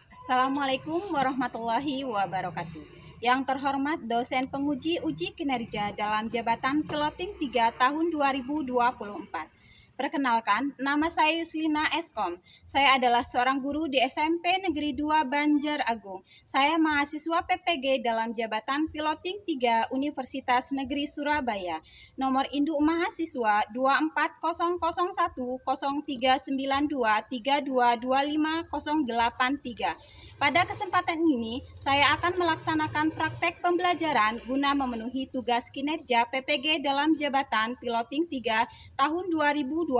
Assalamualaikum warahmatullahi wabarakatuh. Yang terhormat dosen penguji uji kinerja dalam jabatan Kloting 3 tahun 2024. Perkenalkan, nama saya Yuslina Eskom. Saya adalah seorang guru di SMP Negeri 2 Banjar Agung. Saya mahasiswa PPG dalam jabatan Piloting 3 Universitas Negeri Surabaya. Nomor induk mahasiswa 240010392322583. Pada kesempatan ini, saya akan melaksanakan praktek pembelajaran guna memenuhi tugas kinerja PPG dalam jabatan Piloting 3 tahun 2024.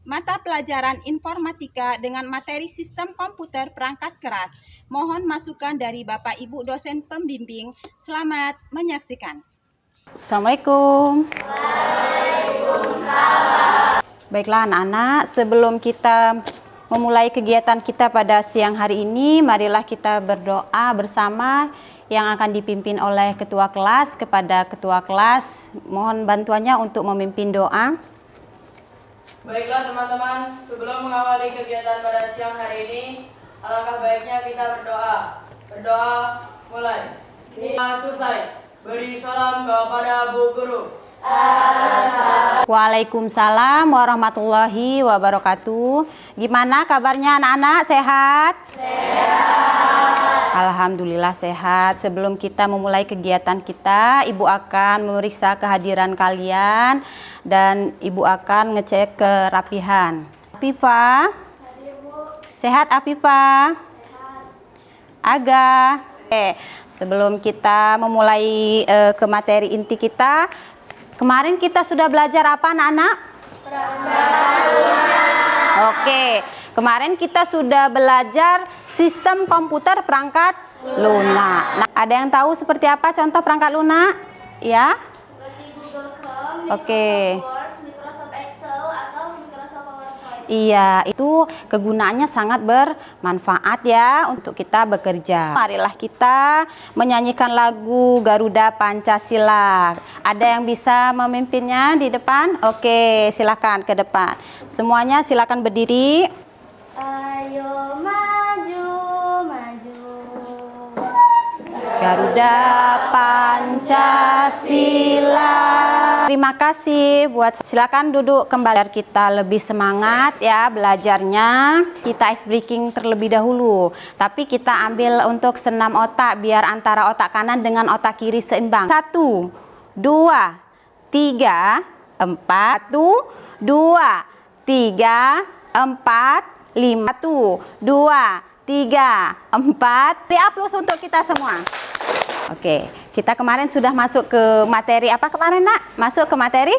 Mata pelajaran informatika dengan materi sistem komputer perangkat keras. Mohon masukan dari Bapak Ibu dosen pembimbing. Selamat menyaksikan. Assalamualaikum. Waalaikumsalam. Baiklah anak-anak, sebelum kita memulai kegiatan kita pada siang hari ini, marilah kita berdoa bersama yang akan dipimpin oleh ketua kelas. Kepada ketua kelas, mohon bantuannya untuk memimpin doa. Baiklah teman-teman, sebelum mengawali kegiatan pada siang hari ini, alangkah baiknya kita berdoa. Berdoa mulai. Kita selesai. Beri salam kepada Bu Guru. Waalaikumsalam warahmatullahi wabarakatuh. Gimana kabarnya anak-anak? Sehat? Sehat. Alhamdulillah sehat. Sebelum kita memulai kegiatan kita, Ibu akan memeriksa kehadiran kalian dan Ibu akan ngecek kerapihan. Afifa? Sehat Afifa? Aga? Sebelum kita memulai ke materi inti kita, kemarin kita sudah belajar apa anak-anak? Oke, kemarin kita sudah belajar sistem komputer perangkat lunak. Nah, ada yang tahu seperti apa contoh perangkat lunak? Ya? Seperti Google Chrome, Oke. Microsoft Word, Microsoft Excel, atau Microsoft PowerPoint. Iya, itu kegunaannya sangat bermanfaat ya untuk kita bekerja. Marilah kita menyanyikan lagu Garuda Pancasila. Ada yang bisa memimpinnya di depan? Oke, silakan ke depan. Semuanya silakan berdiri. Ayo maju, maju. Garuda Pancasila. Terima kasih buat silakan duduk kembali. Biar kita lebih semangat ya belajarnya. Kita ice breaking terlebih dahulu. Tapi kita ambil untuk senam otak biar antara otak kanan dengan otak kiri seimbang. 1, 2, 3, 4. 1, 2, 3, 4, 5. 1, 2, 3, 4. Beri aplaus untuk kita semua. Oke, kita kemarin sudah masuk ke materi apa kemarin nak? Masuk ke materi?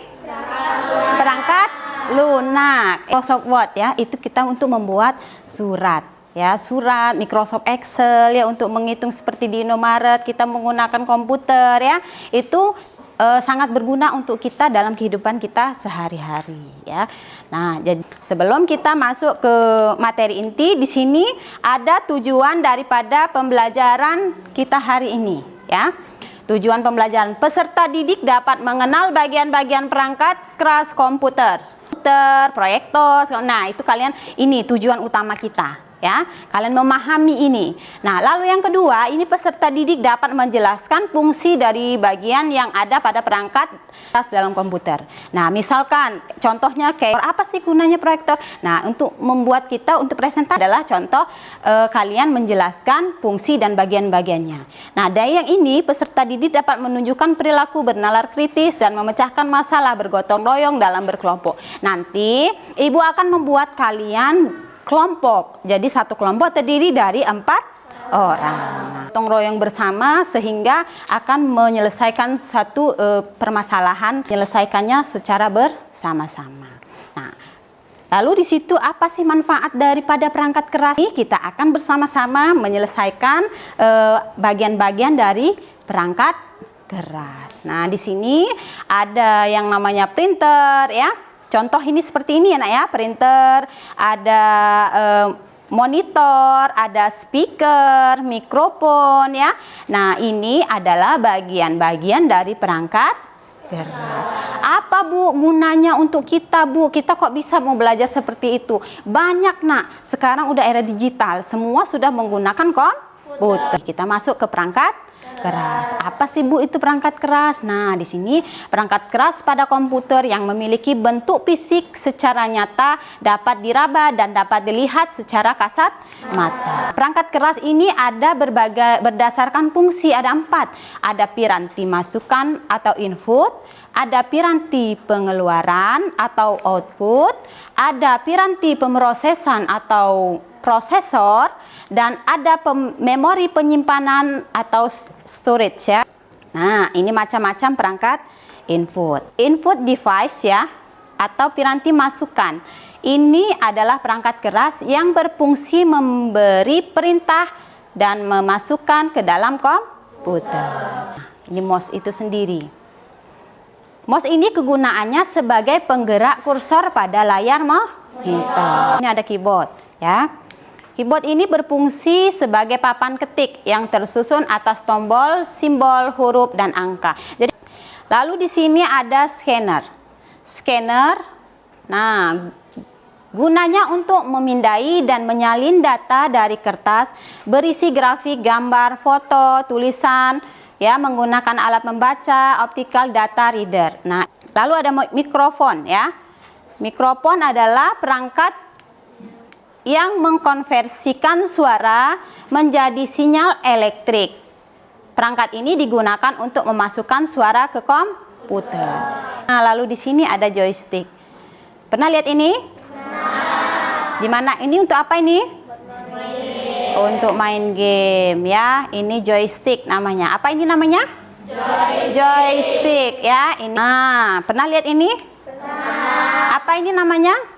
Perangkat lunak. Microsoft Word ya, itu kita untuk membuat surat. Ya, surat, Microsoft Excel ya untuk menghitung seperti di Indomaret, kita menggunakan komputer ya. Itu sangat berguna untuk kita dalam kehidupan kita sehari-hari ya. Nah, jadi sebelum kita masuk ke materi inti, di sini ada tujuan daripada pembelajaran kita hari ini ya. Tujuan pembelajaran, peserta didik dapat mengenal bagian-bagian perangkat keras komputer, proyektor. Nah, itu kalian, ini tujuan utama kita. Ya, kalian memahami ini. Nah, lalu yang kedua, ini peserta didik dapat menjelaskan fungsi dari bagian yang ada pada perangkat keras dalam komputer. Nah, misalkan contohnya kayak apa sih gunanya proyektor? Nah, untuk membuat kita untuk presentasi adalah contoh kalian menjelaskan fungsi dan bagian-bagiannya. Nah, dari yang ini peserta didik dapat menunjukkan perilaku bernalar kritis dan memecahkan masalah bergotong royong dalam berkelompok. Nanti Ibu akan membuat kalian kelompok. Jadi satu kelompok terdiri dari 4 orang. Gotong royong bersama sehingga akan menyelesaikan satu permasalahan, menyelesaikannya secara bersama-sama. Nah, lalu di situ apa sih manfaat daripada perangkat keras ini? Kita akan bersama-sama menyelesaikan bagian-bagian dari perangkat keras. Nah, di sini ada yang namanya printer ya. Contoh ini seperti ini anak ya, printer, ada monitor, ada speaker, mikrofon ya. Nah, ini adalah bagian-bagian dari perangkat keras. Apa Bu gunanya untuk kita Bu? Kita kok bisa mau belajar seperti itu? Banyak nak, sekarang udah era digital, semua sudah menggunakan komputer. Kita masuk ke perangkat keras. Apa sih Bu itu perangkat keras? Nah, di sini perangkat keras pada komputer yang memiliki bentuk fisik secara nyata, dapat diraba dan dapat dilihat secara kasat mata. Perangkat keras ini ada berdasarkan fungsi, ada 4. Ada piranti masukan atau input, ada piranti pengeluaran atau output, ada piranti pemrosesan atau prosesor, dan ada memori penyimpanan atau storage ya. Nah, ini macam-macam perangkat input. Input device ya, atau piranti masukan. Ini adalah perangkat keras yang berfungsi memberi perintah dan memasukkan ke dalam komputer. Ini mouse itu sendiri. Mouse ini kegunaannya sebagai penggerak kursor pada layar monitor. Ini ada keyboard ya. Keyboard ini berfungsi sebagai papan ketik yang tersusun atas tombol, simbol, huruf, dan angka. Jadi, lalu di sini ada scanner. Scanner, nah, gunanya untuk memindai dan menyalin data dari kertas berisi grafik, gambar, foto, tulisan, ya, menggunakan alat membaca, optical data reader. Nah, lalu ada mikrofon ya. Mikrofon adalah perangkat yang mengkonversikan suara menjadi sinyal elektrik. Perangkat ini digunakan untuk memasukkan suara ke komputer. Nah, lalu di sini ada joystick. Pernah lihat ini? Di mana ini untuk apa ini? Untuk main game ya. Ini joystick namanya. Apa ini namanya? Joystick ya. Ini. Nah, pernah lihat ini? Apa ini namanya?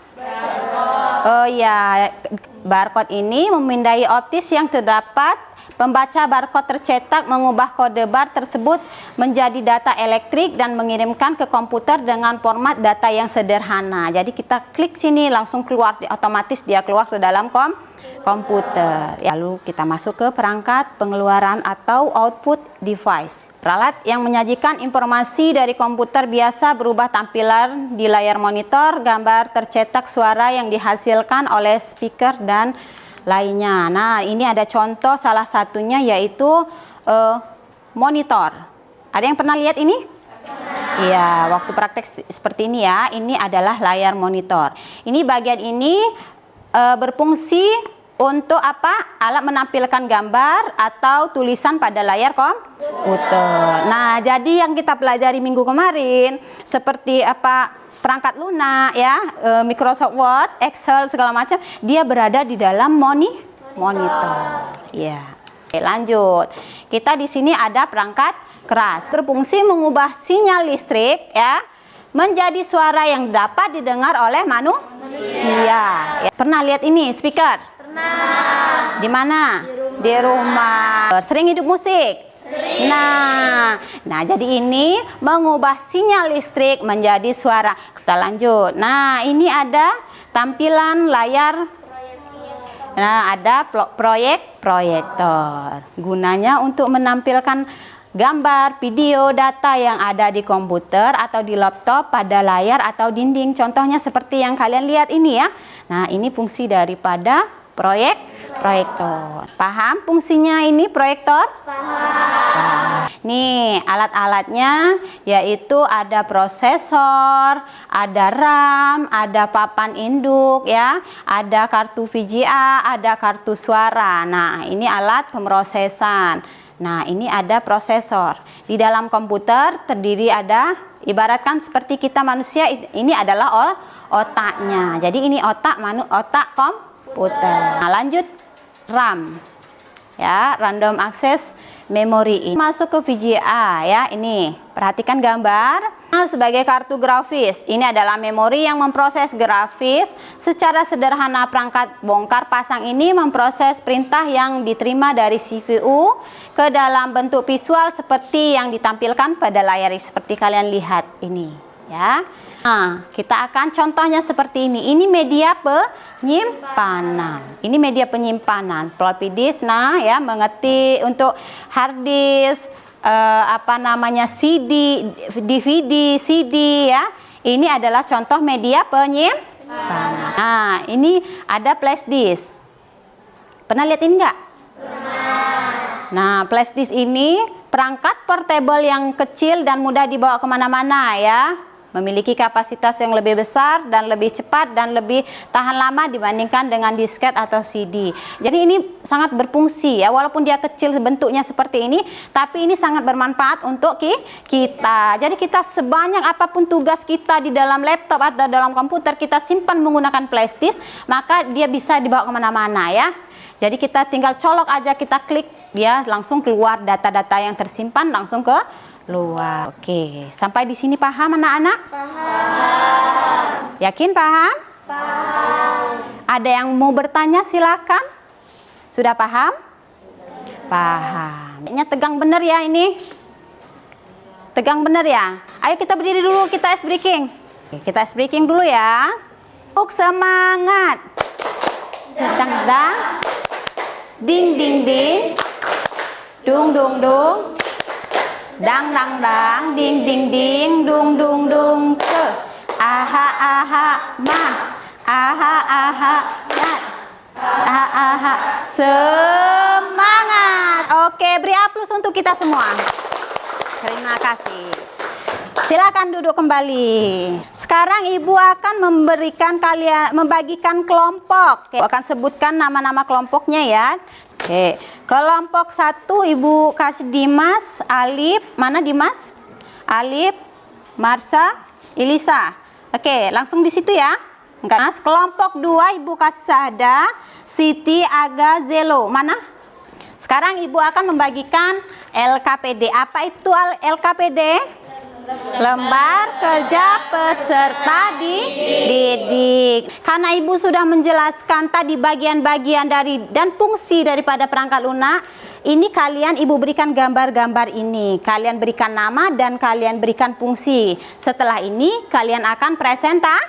Oh ya, barcode ini memindai optis yang terdapat. Pembaca barcode tercetak mengubah kode bar tersebut menjadi data elektrik dan mengirimkan ke komputer dengan format data yang sederhana. Jadi kita klik sini langsung keluar, otomatis dia keluar ke dalam komputer. Lalu kita masuk ke perangkat pengeluaran atau output device. Peralat yang menyajikan informasi dari komputer biasa berubah tampilan di layar monitor, gambar tercetak, suara yang dihasilkan oleh speaker dan lainnya. Nah, ini ada contoh salah satunya yaitu monitor. Ada yang pernah lihat ini? Iya, waktu praktek seperti ini ya. Ini adalah layar monitor. Ini bagian ini berfungsi untuk apa? Alat menampilkan gambar atau tulisan pada layar komputer. Nah, jadi yang kita pelajari minggu kemarin seperti apa? Perangkat lunak ya, Microsoft Word, Excel segala macam, dia berada di dalam monitor. Ya. Oke, lanjut. Kita di sini ada perangkat keras, berfungsi mengubah sinyal listrik ya menjadi suara yang dapat didengar oleh manusia. Ya. Pernah lihat ini speaker? Pernah. Di mana? Di rumah. Sering hidup musik? Sering. Nah, jadi ini mengubah sinyal listrik menjadi suara. Kita lanjut. Nah, ini ada tampilan layar. Nah, ada proyektor. Gunanya untuk menampilkan gambar, video, data yang ada di komputer atau di laptop pada layar atau dinding. Contohnya seperti yang kalian lihat ini ya. Nah, ini fungsi daripada proyektor. Paham fungsinya ini proyektor? Paham. Nih, alat-alatnya yaitu ada prosesor, ada RAM, ada papan induk ya, ada kartu VGA, ada kartu suara. Nah, ini alat pemrosesan. Nah, ini ada prosesor. Di dalam komputer terdiri ada, ibaratkan seperti kita manusia, ini adalah otaknya. Jadi ini otak komputer. Nah, lanjut RAM. Ya, random access memory ini masuk ke VGA ya. Ini perhatikan gambar sebagai kartu grafis. Ini adalah memori yang memproses grafis. Secara sederhana, perangkat bongkar pasang ini memproses perintah yang diterima dari CPU ke dalam bentuk visual seperti yang ditampilkan pada layar seperti kalian lihat ini ya. Nah, kita akan contohnya seperti ini. Ini media penyimpanan. Ini media penyimpanan. Floppy disk, nah ya, mengetik untuk hard disk, apa namanya CD, DVD, CD ya. Ini adalah contoh media penyimpanan. Nah, ini ada flash disk. Pernah lihat ini enggak? Pernah. Nah, flash disk ini perangkat portable yang kecil dan mudah dibawa kemana-mana ya. Memiliki kapasitas yang lebih besar dan lebih cepat dan lebih tahan lama dibandingkan dengan disket atau CD. Jadi ini sangat berfungsi ya, walaupun dia kecil bentuknya seperti ini, tapi ini sangat bermanfaat untuk kita. Jadi kita sebanyak apapun tugas kita di dalam laptop atau dalam komputer, kita simpan menggunakan flash disk, maka dia bisa dibawa kemana-mana ya. Jadi kita tinggal colok aja, kita klik, dia langsung keluar data-data yang tersimpan langsung ke luar. Oke, sampai di sini paham anak-anak? Paham. Yakin paham? Paham. Ada yang mau bertanya silakan. Sudah paham? Paham. Ini tegang bener ya ini? Tegang bener ya? Ayo kita berdiri dulu, kita ice breaking. Kita ice breaking dulu ya. Untuk semangat. Sedang dang. Ding ding ding. Dung dung dung. Dang dang dang, ding ding ding, dung dung dung, se. Aha aha ma, aha aha ma, aha aha. Semangat. Oke, beri aplaus untuk kita semua. Terima kasih. Silakan duduk kembali. Sekarang Ibu akan membagikan kelompok. Oke, akan sebutkan nama-nama kelompoknya ya. Oke, kelompok 1 Ibu kasih Dimas, Alif, mana Dimas? Alif, Marsa, Ilisa. Oke, langsung di situ ya. Enggak. Kelompok 2 Ibu kasih Sahda, Siti, Aga, Zelo. Mana? Sekarang Ibu akan membagikan LKPD. Apa itu LKPD? Lembar kerja peserta didik. Karena Ibu sudah menjelaskan tadi bagian-bagian dari dan fungsi daripada perangkat lunak, ini kalian Ibu berikan gambar-gambar ini. Kalian berikan nama dan kalian berikan fungsi. Setelah ini kalian akan presentasi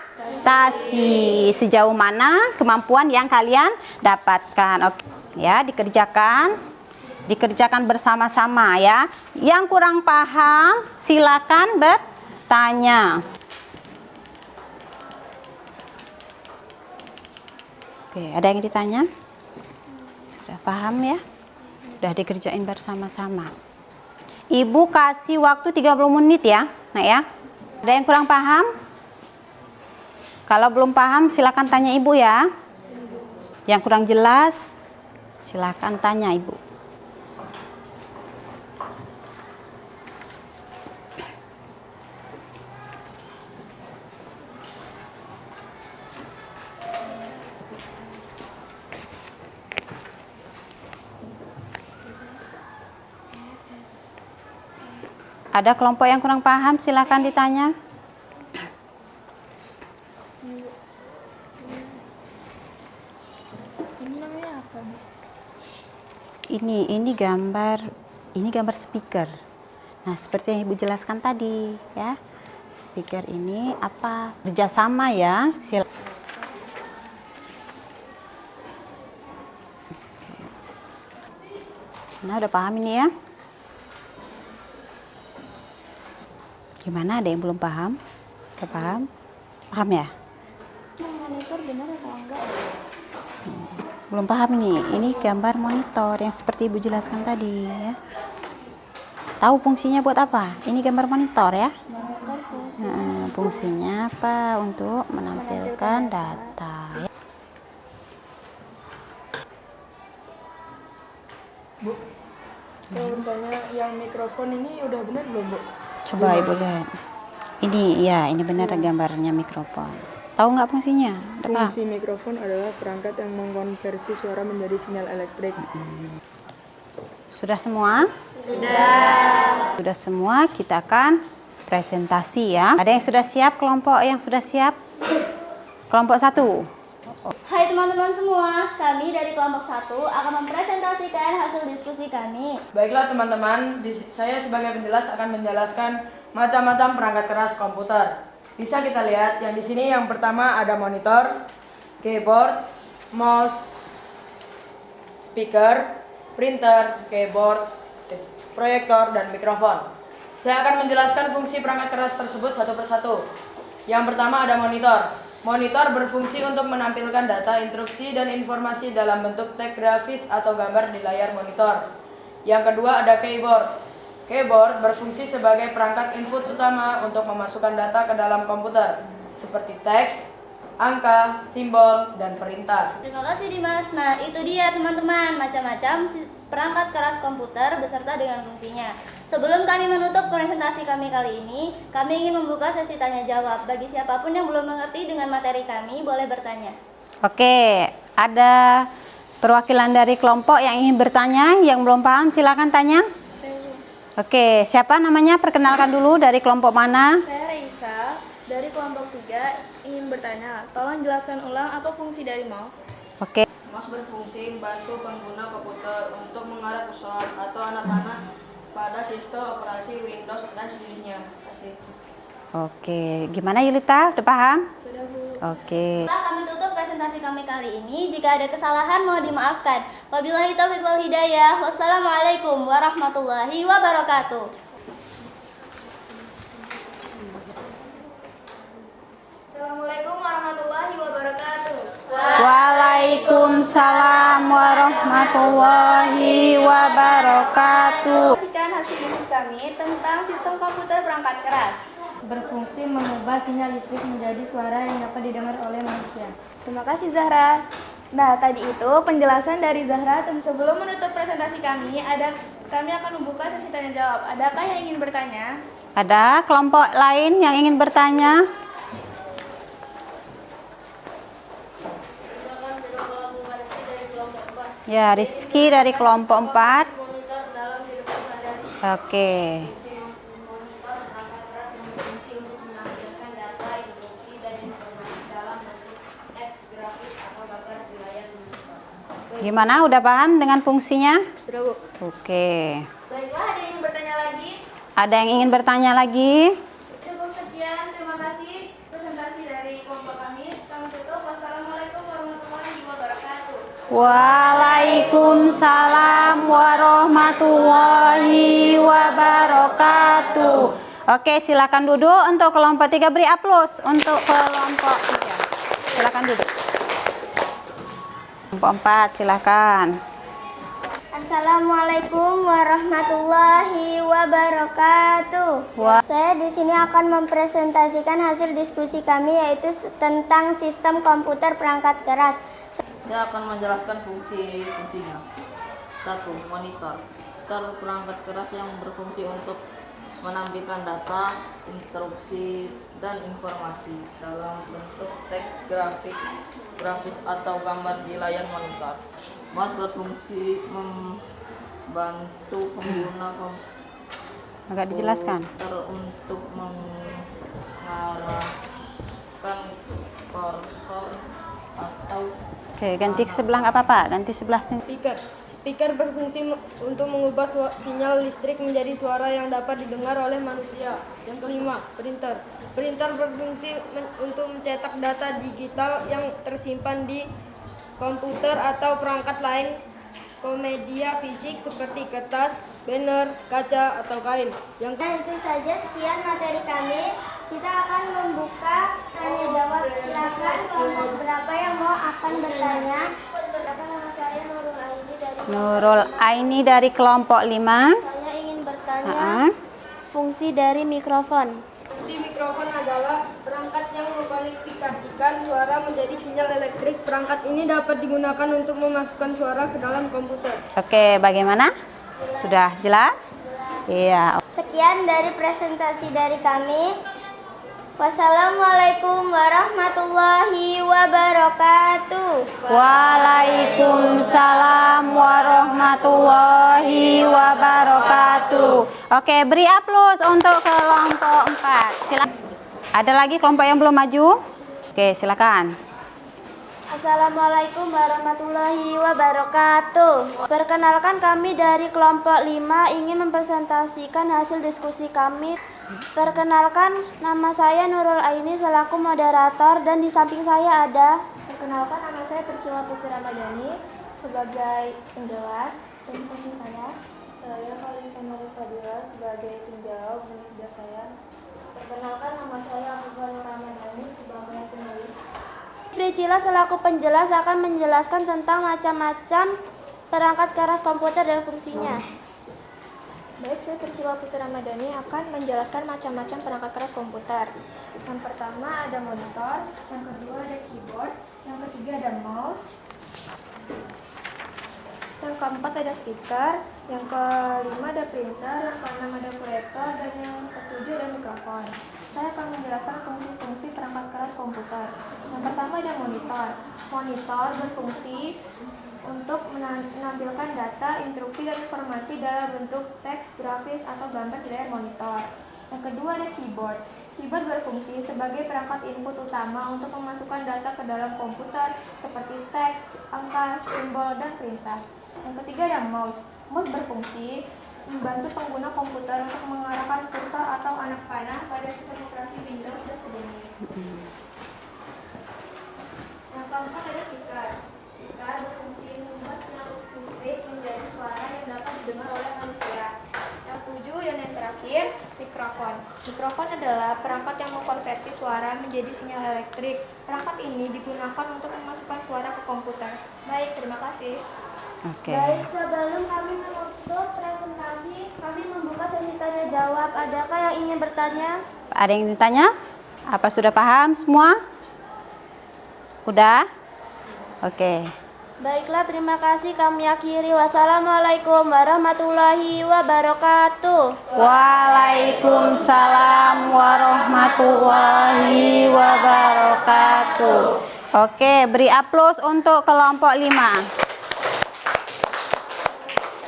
sejauh mana kemampuan yang kalian dapatkan. Oke, ya, dikerjakan bersama-sama ya. Yang kurang paham silakan bertanya. Oke, ada yang ditanya? Sudah paham ya? Sudah dikerjain bersama-sama. Ibu kasih waktu 30 menit ya, nah ya. Ada yang kurang paham? Kalau belum paham silakan tanya Ibu ya. Yang kurang jelas silakan tanya Ibu. Ada kelompok yang kurang paham, silakan ditanya. Ini namanya apa, Bu? Ini gambar speaker. Nah, seperti yang Ibu jelaskan tadi, ya. Speaker ini apa? Kerjasama ya. Nah, udah paham ini ya? Gimana, ada yang belum paham? Udah paham? Paham ya? Monitor benar atau enggak? Belum paham ini gambar monitor yang seperti Ibu jelaskan tadi ya. Tahu fungsinya buat apa? Ini gambar monitor ya. Fungsinya apa? Untuk menampilkan data ya. Bu, kalau bertanya yang mikrofon ini udah benar belum, Bu? Coba Ibu lihat. Ini benar gambarnya mikrofon. Tahu nggak fungsinya? Udah paham? Fungsi mikrofon adalah perangkat yang mengkonversi suara menjadi sinyal elektrik. Sudah semua? Sudah semua, kita akan presentasi ya. Ada yang sudah siap? Kelompok yang sudah siap? Kelompok 1. Hai teman-teman semua, kami dari kelompok 1 akan mempresentasikan hasil diskusi kami. Baiklah teman-teman, saya sebagai penjelas akan menjelaskan macam-macam perangkat keras komputer. Bisa kita lihat yang di sini, yang pertama ada monitor, keyboard, mouse, speaker, printer, keyboard, proyektor, dan mikrofon. Saya akan menjelaskan fungsi perangkat keras tersebut satu persatu. Yang pertama ada monitor. Monitor berfungsi untuk menampilkan data, instruksi, dan informasi dalam bentuk teks grafis atau gambar di layar monitor. Yang kedua ada keyboard. Keyboard berfungsi sebagai perangkat input utama untuk memasukkan data ke dalam komputer, seperti teks, angka, simbol, dan perintah. Terima kasih Dimas. Nah, itu dia teman-teman, macam-macam perangkat keras komputer beserta dengan fungsinya. Sebelum kami menutup presentasi kami kali ini, kami ingin membuka sesi tanya jawab. Bagi siapapun yang belum mengerti dengan materi kami, boleh bertanya. Oke, ada perwakilan dari kelompok yang ingin bertanya, yang belum paham silakan tanya. Oke, siapa namanya? Perkenalkan dulu, dari kelompok mana? Saya Raisa dari kelompok 3 ingin bertanya, tolong jelaskan ulang apa fungsi dari mouse. Oke. Mouse berfungsi membantu pengguna komputer untuk mengarah pesawat atau anak panah pada sistem operasi Windows dan sejenisnya. Terima kasih. Oke, gimana Yulita? Udah paham? Sudah Bu. Oke. Setelah kami tutup presentasi kami kali ini, jika ada kesalahan mohon dimaafkan. Wabillahi taufiq wal hidayah. Wassalamualaikum warahmatullahi wabarakatuh. Assalamualaikum warahmatullahi wabarakatuh. Waalaikumsalam warahmatullahi wabarakatuh. Saksikan hasil diskusi kami tentang sistem komputer perangkat keras. Berfungsi mengubah sinyal listrik menjadi suara yang dapat didengar oleh manusia. Terima kasih Zahra. Nah, tadi itu penjelasan dari Zahra. Sebelum menutup presentasi kami akan membuka sesi tanya jawab. Adakah yang ingin bertanya? Ada kelompok lain yang ingin bertanya? Ya, Rizky dari kelompok 4. Oke. Gimana? Udah paham dengan fungsinya? Sudah Bu. Oke. Baiklah, ada yang ingin bertanya lagi? Ada yang ingin bertanya lagi? Cukup sekian, terima kasih presentasi dari kelompok kami. Kami tutup. Wassalamualaikum warahmatullahi wabarakatuh. Waalaikumsalam warahmatullahi wabarakatuh. Oke, silakan duduk untuk kelompok 3. Beri aplaus untuk kelompok 3. Silakan duduk. Kelompok 4, silakan. Assalamualaikum warahmatullahi wabarakatuh. Saya di sini akan mempresentasikan hasil diskusi kami, yaitu tentang sistem komputer perangkat keras. Saya akan menjelaskan fungsinya. 1. Monitor. Perangkat keras yang berfungsi untuk menampilkan data, instruksi, dan informasi dalam bentuk teks, grafis atau gambar di layar monitor. Mouse berfungsi membantu pengguna Agak dijelaskan. komputer untuk mengarahkan kursor atau Oke, ganti ke sebelah nggak apa-apa. Ganti sebelah sini. Speaker berfungsi untuk mengubah sinyal listrik menjadi suara yang dapat didengar oleh manusia. Yang kelima, printer. Printer berfungsi untuk mencetak data digital yang tersimpan di komputer atau perangkat lain media fisik seperti kertas, banner, kaca, atau kain. Nah, itu saja sekian materi kami. Kita akan membuka tanya jawab. Silakan kelompok berapa yang mau akan bertanya. Nama saya Nurul Aini dari kelompok 5. Saya ingin bertanya fungsi dari mikrofon. Fungsi mikrofon adalah perangkat yang mengkualifikasikan suara menjadi sinyal elektrik. Perangkat ini dapat digunakan untuk memasukkan suara ke dalam komputer. Oke, bagaimana? Sudah jelas? Iya. Sekian dari presentasi dari kami. Wassalamualaikum warahmatullahi wabarakatuh. Waalaikumsalam warahmatullahi wabarakatuh. Oke, beri aplaus untuk kelompok 4. Silakan. Ada lagi kelompok yang belum maju? Oke, silakan. Assalamualaikum warahmatullahi wabarakatuh. Perkenalkan, kami dari kelompok 5 ingin mempresentasikan hasil diskusi kami. Perkenalkan, nama saya Nurul Aini selaku moderator, dan di samping saya ada. Perkenalkan, nama saya Perciwa Putri Ramadhani sebagai penjelas, dan di samping saya Saya Khalifah Nur Fadila sebagai penjawab dan sebelah saya. Perkenalkan, nama saya Abdul Ramadhani sebagai penulis. Priscilla selaku penjelas akan menjelaskan tentang macam-macam perangkat keras komputer dan fungsinya. Baik, saya Priscilla Putri Ramadhani akan menjelaskan macam-macam perangkat keras komputer. Yang pertama ada monitor, yang kedua ada keyboard, yang ketiga ada mouse, yang keempat ada speaker, yang kelima ada printer, yang keenam ada proyektor, dan yang ketujuh ada mikrofon. Saya akan menjelaskan fungsi-fungsi perangkat keras komputer. Yang pertama ada monitor. Monitor berfungsi untuk menampilkan data, instruksi, dan informasi dalam bentuk teks, grafis, atau gambar di layar monitor. Yang kedua ada keyboard. Keyboard berfungsi sebagai perangkat input utama untuk memasukkan data ke dalam komputer seperti teks, angka, simbol, dan perintah. Yang ketiga ada mouse. Mouse berfungsi membantu pengguna komputer untuk mengarahkan kursor atau anak panah pada sistem operasi Windows dan sejenis. Yang keempat ada speaker. Speaker berfungsi mengubah sinyal listrik menjadi suara yang dapat didengar oleh manusia. Yang ketujuh dan yang terakhir, mikrofon. Mikrofon adalah perangkat yang mengkonversi suara menjadi sinyal elektrik. Perangkat ini digunakan untuk memasukkan suara ke komputer. Baik, terima kasih. Baik, sebelum kami menutup presentasi, kami membuka sesi tanya jawab. Adakah yang ingin bertanya? Ada yang ditanya? Apa sudah paham semua? Udah? Oke. Baiklah, terima kasih. Kami akhiri. Wassalamualaikum warahmatullahi wabarakatuh. Waalaikumsalam warahmatullahi wabarakatuh. Oke, beri aplaus untuk kelompok 5.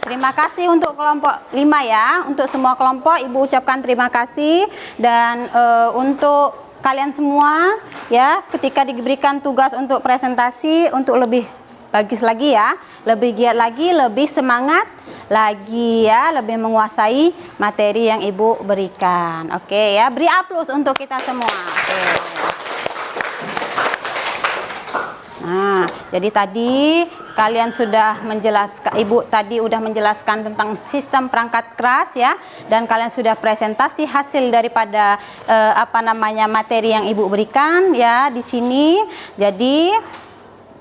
Terima kasih untuk kelompok 5 ya. Untuk semua kelompok Ibu ucapkan terima kasih. Dan untuk kalian semua ya, ketika diberikan tugas untuk presentasi, untuk lebih bagus lagi ya, lebih giat lagi, lebih semangat lagi ya, lebih menguasai materi yang Ibu berikan. Oke ya, beri aplaus untuk kita semua. Oke. Nah, jadi tadi kalian sudah menjelaskan, Ibu tadi sudah menjelaskan tentang sistem perangkat keras ya, dan kalian sudah presentasi hasil daripada materi yang Ibu berikan ya di sini. Jadi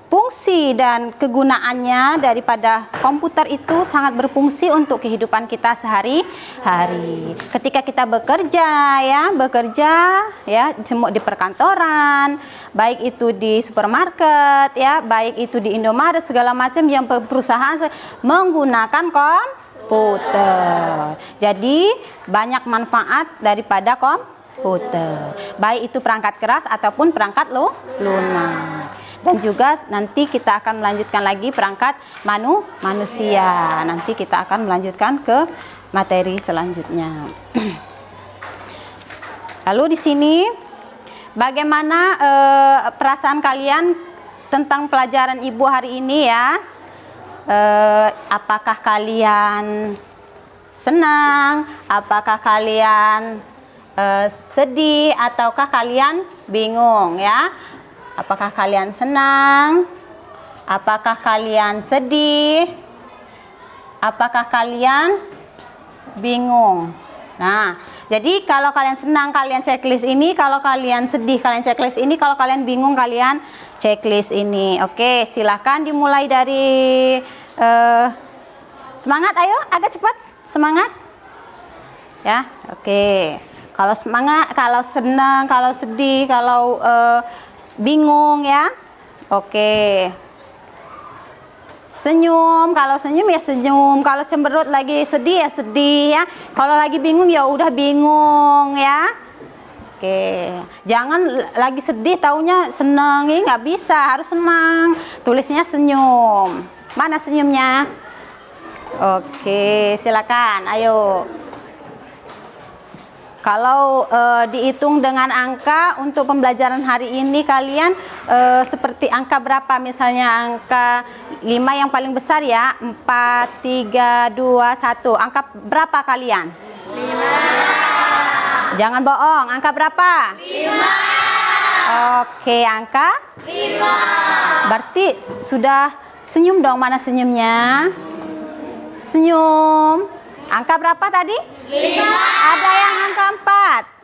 fungsi dan kegunaannya daripada komputer itu sangat berfungsi untuk kehidupan kita sehari-hari. Ketika kita bekerja ya di perkantoran, baik itu di supermarket ya, baik itu di Indomaret, segala macam yang perusahaan menggunakan komputer. Jadi banyak manfaat daripada komputer, baik itu perangkat keras ataupun perangkat lunak. Dan juga nanti kita akan melanjutkan lagi perangkat manusia. Nanti kita akan melanjutkan ke materi selanjutnya. Lalu di sini bagaimana perasaan kalian tentang pelajaran Ibu hari ini ya? Apakah kalian senang? Apakah kalian sedih? Ataukah kalian bingung ya? Apakah kalian senang? Apakah kalian sedih? Apakah kalian bingung? Nah, jadi kalau kalian senang kalian checklist ini, kalau kalian sedih kalian checklist ini, kalau kalian bingung kalian checklist ini. Oke, silakan dimulai dari semangat, ayo agak cepat, semangat. Ya, oke. Kalau semangat, kalau senang, kalau sedih, kalau bingung ya. Oke. Senyum, kalau senyum ya senyum, kalau cemberut lagi sedih ya sedih ya. Kalau lagi bingung ya udah bingung ya. Oke. Jangan lagi sedih taunya senang, ya nggak bisa, harus senang. Tulisnya senyum. Mana senyumnya? Oke, silakan. Ayo. Kalau dihitung dengan angka untuk pembelajaran hari ini kalian seperti angka berapa? Misalnya angka 5 yang paling besar ya, 4, 3, 2, 1. Angka berapa kalian? 5. Jangan bohong, angka berapa? 5. Oke, angka 5. Berarti sudah senyum dong, mana senyumnya? Senyum. Angka berapa tadi? 5. Ada yang angka 4.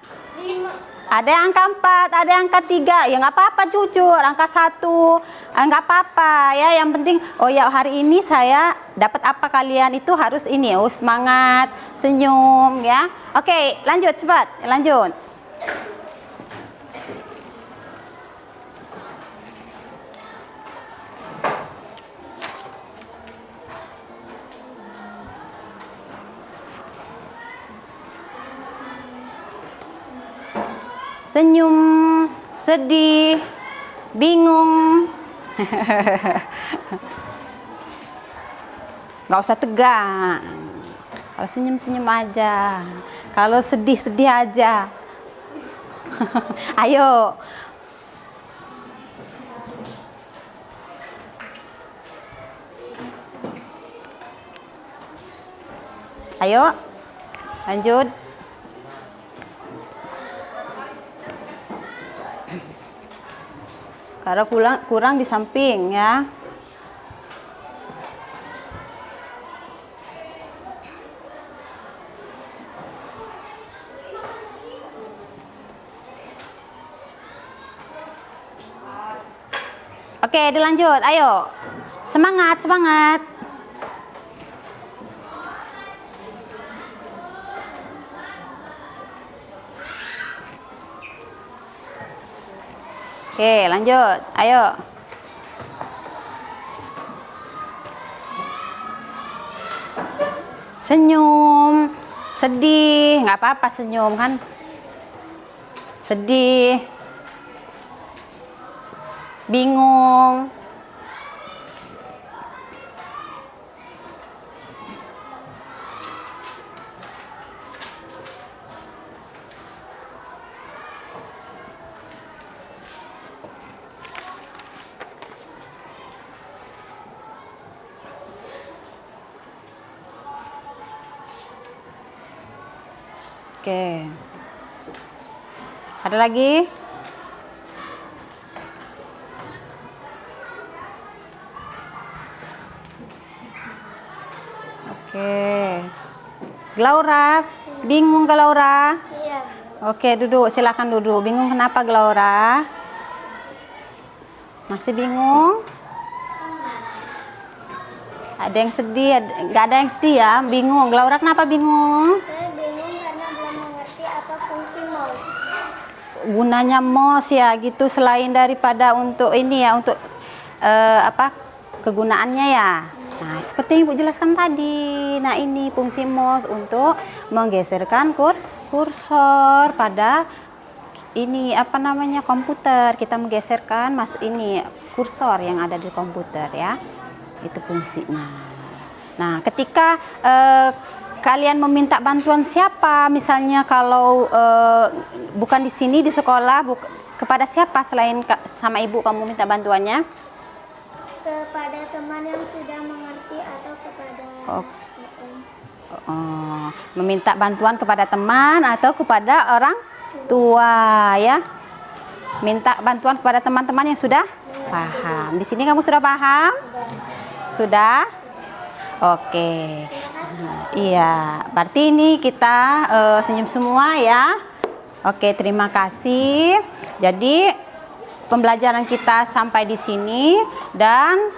Ada yang angka 4, ada yang angka 3. Ya nggak apa-apa jujur, angka 1. Nggak apa-apa ya, yang penting oh ya hari ini saya dapat apa, kalian itu harus ini, oh semangat, senyum ya. Oke, lanjut cepat, lanjut. Senyum, sedih, bingung. Nggak usah tegang. Kalau senyum-senyum aja. Kalau sedih-sedih aja. Ayo. Ayo. Lanjut. Karena kurang di samping ya. Oke, dilanjut. Ayo. Semangat, semangat. Oke, lanjut. Ayo. Senyum, sedih, nggak apa-apa senyum kan. Sedih, bingung. Oke. Ada lagi? Oke. Glaura, bingung Glaura? Iya. Oke, duduk. Silakan duduk. Bingung kenapa Glaura? Masih bingung? Ada yang sedih, nggak ada yang sedih ya? Bingung. Glaura kenapa bingung? Saya bingung karena belum mengerti apa fungsi mouse. Gunanya mouse ya gitu, selain daripada untuk ini ya, untuk apa kegunaannya ya. Nah, seperti yang Ibu jelaskan tadi. Nah, ini fungsi mouse untuk menggeserkan kursor pada ini apa namanya komputer. Kita menggeserkan ini kursor yang ada di komputer ya. Itu fungsinya. Nah, ketika kalian meminta bantuan siapa, misalnya kalau bukan di sini di sekolah, kepada siapa selain sama ibu kamu minta bantuannya? Kepada teman yang sudah mengerti atau kepada meminta bantuan kepada teman atau kepada orang tua ya. Minta bantuan kepada teman-teman yang sudah paham. Di sini kamu sudah paham? Sudah? Oke. Iya, berarti ini kita senyum semua ya. Oke, terima kasih. Jadi pembelajaran kita sampai di sini dan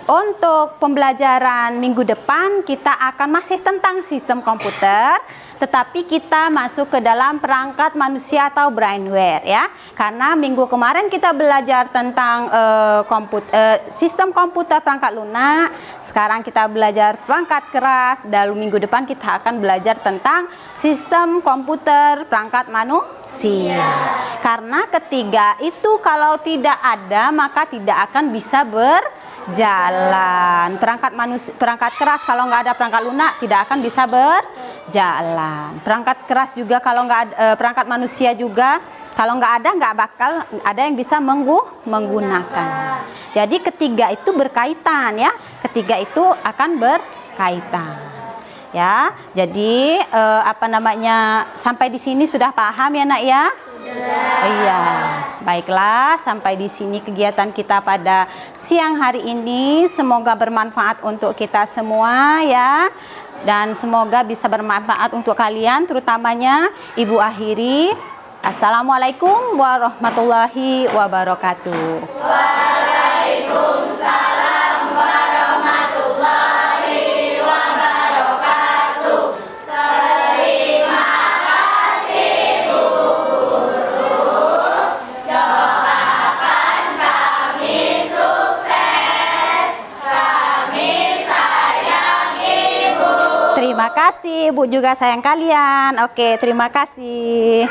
untuk pembelajaran minggu depan kita akan masih tentang sistem komputer, tetapi kita masuk ke dalam perangkat manusia atau brainware ya. Karena minggu kemarin kita belajar tentang sistem komputer perangkat lunak, sekarang kita belajar perangkat keras, dan minggu depan kita akan belajar tentang sistem komputer perangkat manusia. Karena ketiga itu kalau tidak ada maka tidak akan bisa berjalan. Perangkat keras kalau nggak ada perangkat lunak tidak akan bisa berjalan. Perangkat keras juga kalau nggak ada, perangkat manusia juga kalau nggak ada nggak bakal ada yang bisa menggunakan. Jadi ketiga itu berkaitan ya. Ketiga itu akan berkaitan. Ya. Jadi apa namanya, sampai di sini sudah paham ya Nak ya? Iya, baiklah, sampai di sini kegiatan kita pada siang hari ini. Semoga bermanfaat untuk kita semua ya. dan semoga bisa bermanfaat untuk kalian, terutamanya Ibu akhiri. Assalamualaikum warahmatullahi wabarakatuh. Terima kasih, Bu juga sayang kalian. Oke, terima kasih.